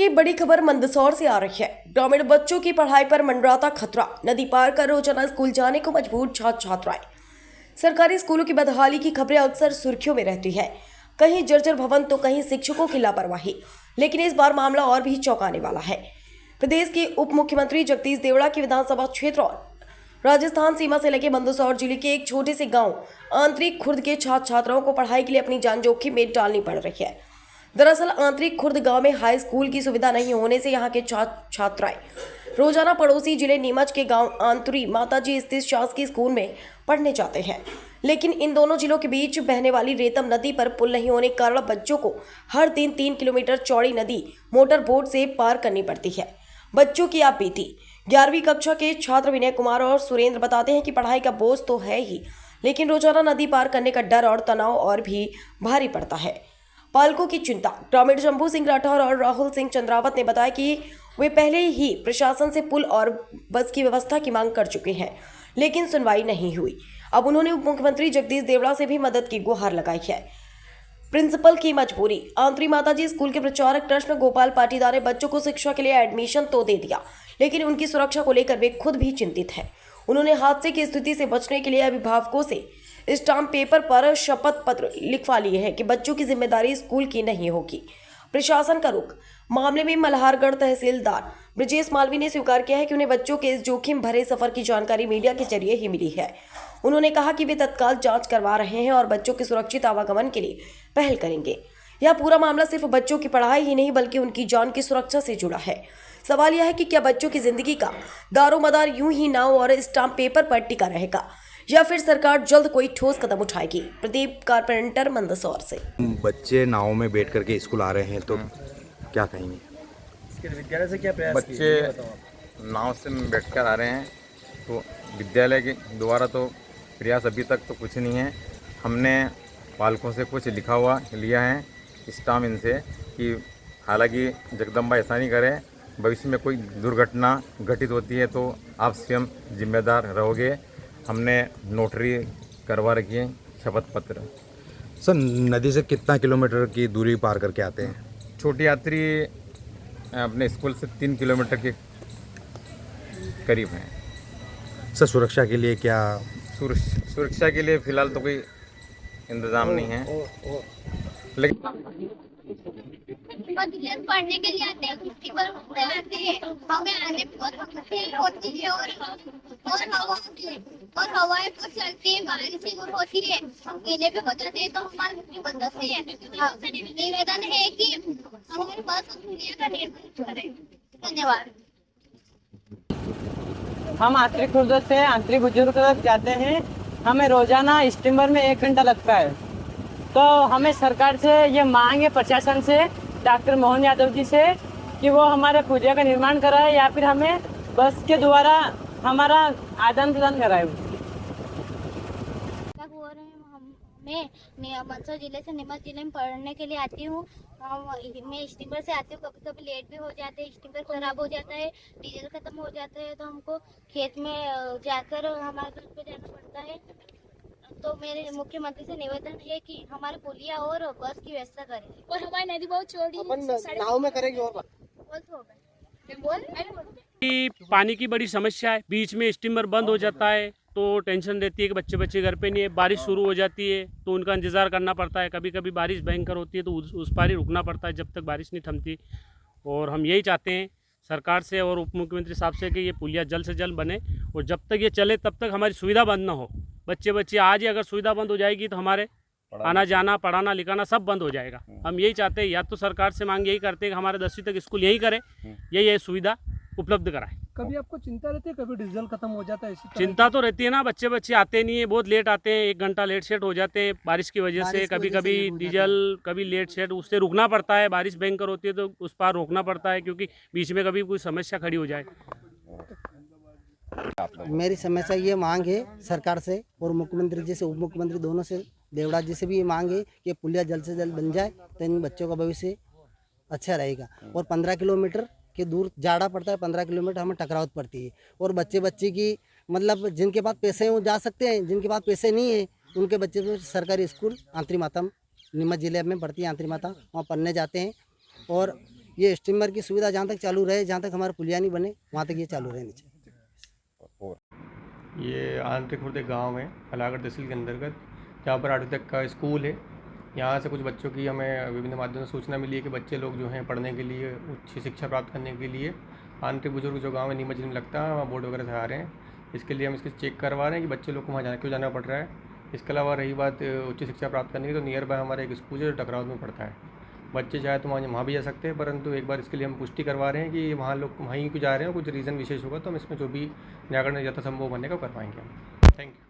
बड़ी खबर मंदसौर से आ रही है। ग्रामीण बच्चों की पढ़ाई पर मंडराता खतरा। नदी पार कर रोजाना स्कूल जाने को मजबूर छात्र छात्राएं। सरकारी स्कूलों की बदहाली की खबरें अक्सर सुर्खियों में रहती है। कहीं जर्जर भवन तो कहीं शिक्षकों की लापरवाही। लेकिन इस बार मामला और भी चौंकाने वाला है। प्रदेश के उप मुख्यमंत्री जगदीश देवड़ा की विधानसभा क्षेत्र और राजस्थान सीमा से लगे मंदसौर जिले के एक छोटे से गांव आंतरिक खुर्द के छात्र छात्राओं को पढ़ाई के लिए अपनी जान जोखिम में डालनी पड़ रही है। दरअसल आंतरिक खुर्द गांव में हाई स्कूल की सुविधा नहीं होने से यहां के छात्र छात्राएं रोजाना पड़ोसी जिले नीमच के गांव आंतरी माताजी स्थित शासकीय स्कूल में पढ़ने जाते हैं। लेकिन इन दोनों जिलों के बीच बहने वाली रेतम नदी पर पुल नहीं होने के कारण बच्चों को हर दिन 3 किलोमीटर चौड़ी नदी मोटर बोट से पार करनी पड़ती है। बच्चों की आप बीती 11वीं कक्षा के छात्र विनय कुमार और सुरेंद्र बताते हैं कि पढ़ाई का बोझ तो है ही, लेकिन रोजाना नदी पार करने का डर और तनाव और भी भारी पड़ता है। पालकों की चिंता। ग्रामीण शंभू सिंह राठौर और राहुल सिंह चंद्रावत ने बताया कि वे पहले ही प्रशासन से पुल और बस की व्यवस्था की मांग कर चुके हैं, लेकिन सुनवाई नहीं हुई। अब उन्होंने उप मुख्यमंत्री जगदीश देवड़ा से भी मदद की गुहार लगाई है। प्रिंसिपल की मजबूरी। आंतरी माताजी स्कूल के प्रचारक कृष्ण गोपाल पाटीदार ने बच्चों को शिक्षा के लिए एडमिशन तो दे दिया, लेकिन उनकी सुरक्षा को लेकर वे खुद भी चिंतित हैं। उन्होंने हादसे की स्थिति से बचने के लिए अभिभावकों से स्टाम्प पेपर पर शपथ पत्र लिखवा लिए हैं कि बच्चों की जिम्मेदारी स्कूल की नहीं होगी। प्रशासन का रुख। मामले में मल्हारगढ़ तहसीलदार ब्रजेश मालवी ने स्वीकार किया है कि उन्हें बच्चों के इस जोखिम भरे सफर की जानकारी मीडिया के जरिए ही मिली है। उन्होंने कहा कि वे तत्काल जांच करवा रहे हैं और बच्चों के सुरक्षित आवागमन के लिए पहल करेंगे। यह पूरा मामला सिर्फ बच्चों की पढ़ाई ही नहीं बल्कि उनकी जान की सुरक्षा से जुड़ा है। सवाल यह है कि क्या बच्चों की जिंदगी का दारोमदार यूं ही नाव और स्टाम्प पेपर पर टिका रहेगा या फिर सरकार जल्द कोई ठोस कदम उठाएगी। प्रदीप कारपेंटर मंदसौर से। बच्चे नाव में बैठ करके स्कूल आ रहे हैं तो क्या कहेंगे? इसके विद्यालय से क्या प्रयास बच्चे नाव से बैठकर आ रहे हैं तो विद्यालय के द्वारा तो प्रयास अभी तक तो कुछ नहीं है। हमने पालकों से कुछ लिखा हुआ लिया है स्टाम्प इनसे कि हालांकि जगदम्बा ऐसा नहीं करे, भविष्य में कोई दुर्घटना घटित होती है तो आप स्वयं जिम्मेदार रहोगे। हमने नोटरी करवा रखी है, शपथ पत्र। सर, नदी से कितना किलोमीटर की दूरी पार करके आते हैं? छोटी यात्री अपने स्कूल से 3 किलोमीटर के करीब हैं। सर, सुरक्षा के लिए क्या? सुरक्षा के लिए फ़िलहाल तो कोई इंतज़ाम नहीं है, लेकिन पढ़ने के लिए आते हैं, छुट्टी पर आते हैं, हमें आने बहुत मुश्किल होती है और हवाएं बहुत चलती है, बारिश होती है, हम गीले पे हो जाते हैं तो हमारी मुट्ठी बंद होती है। निवेदन है कि हमारे पास का निर्माण करें। धन्यवाद। हम आंतरिक खुर्द से आंतरिक बुजुर्ग तक जाते हैं। हमें रोजाना स्टीमर में 1 घंटा लगता है। तो हमें सरकार से ये मांग है, प्रशासन से, डॉक्टर मोहन यादव जी से, कि वो हमारे पुलिया का निर्माण कराए या फिर हमें बस के द्वारा हमारा आदान प्रदान कराए। मैं मंदसौर जिले से नीमच जिले में पढ़ने के लिए आती हूँ। मैं स्टीमर से आती हूँ, कभी कभी लेट भी हो जाते हैं, स्टीमर खराब हो जाता है, डीजल खत्म हो जाता है तो हमको खेत में जाकर हमारे घर पे जाना पड़ता है। तो मेरे मुख्यमंत्री से निवेदन है कि हमारे पुलिया और बस की व्यवस्था करें और हमारी नदी बहुत चौड़ी है, नाव में करेंगे और पानी की बड़ी समस्या है। बीच में स्टीमर बंद हो जाता है तो टेंशन रहती है कि बच्चे घर पे नहीं है। बारिश शुरू हो जाती है तो उनका इंतज़ार करना पड़ता है। कभी कभी बारिश भयंकर होती है तो उस पार ही रुकना पड़ता है जब तक बारिश नहीं थमती। और हम यही चाहते हैं सरकार से और उप मुख्यमंत्री साहब से कि ये पुलिया जल्द से जल्द बने और जब तक ये चले तब तक हमारी सुविधा बंद ना हो। बच्चे आज ही अगर सुविधा बंद हो जाएगी तो हमारे आना जाना, पढ़ाना लिखाना सब बंद हो जाएगा। हम यही चाहते हैं, या तो सरकार से मांग यही करते हैं कि हमारे 10वीं तक स्कूल यही करे, यही सुविधा उपलब्ध कराए। कभी आपको चिंता रहती है, कभी डीजल खत्म हो जाता है? चिंता तो रहती है ना, बच्चे आते नहीं है, बहुत लेट आते हैं, 1 घंटा लेट सेट हो जाते हैं बारिश की वजह से। कभी डीजल, कभी लेट सेट, उससे रुकना पड़ता है। बारिश भयंकर होती है तो उस पार रोकना पड़ता है क्योंकि बीच में कभी कोई समस्या खड़ी हो जाए। मेरी समस्या ये मांग है सरकार से और मुख्यमंत्री जी से, उप मुख्यमंत्री दोनों से, देवड़ा जी से भी ये मांग है कि पुलिया जल्द से जल्द बन जाए तो इन बच्चों का भविष्य अच्छा रहेगा। और 15 किलोमीटर के दूर जाड़ा पड़ता है, 15 किलोमीटर हमें टकरावत पड़ती है। और बच्चे की मतलब जिनके पास पैसे हैं वो जा सकते हैं, जिनके पास पैसे नहीं है उनके बच्चे सरकारी स्कूल आंतरी माता नीमच जिले में पढ़ती है, आंतरी माता, वहाँ पढ़ने जाते हैं। और ये स्टीमर की सुविधा जहाँ तक चालू रहे, जहाँ तक हमारा पुलिया नहीं बने वहाँ तक ये चालू रहनी चाहिए। ये आंतरिक खुर्द गाँव है अलागढ़ तहसील के अंतर्गत, जहाँ पर 8वीं तक का स्कूल है। यहाँ से कुछ बच्चों की हमें विभिन्न माध्यमों से सूचना मिली है कि बच्चे लोग जो हैं पढ़ने के लिए, उच्च शिक्षा प्राप्त करने के लिए आंतरिक बुजुर्ग जो गाँव है नीमच में लगता है, वहाँ बोर्ड वगैरह से आ रहे हैं। इसके लिए हम इसके चेक करवा रहे हैं कि बच्चे लोग को वहाँ क्यों जाना पड़ रहा है। इसके अलावा रही बात उच्च शिक्षा प्राप्त करने की, तो नियर बाय हमारा एक स्कूल है जो टकराव में पड़ता है। बच्चे चाहे तो वहाँ भी जा सकते हैं, परंतु एक बार इसके लिए हम पुष्टि करवा रहे हैं कि वहाँ लोग वहीं क्यों जा रहे हैं। कुछ रीज़न विशेष होगा तो हम इसमें जो भी निराकरण यथासंभव बनने का कर पाएंगे हम। Thank you.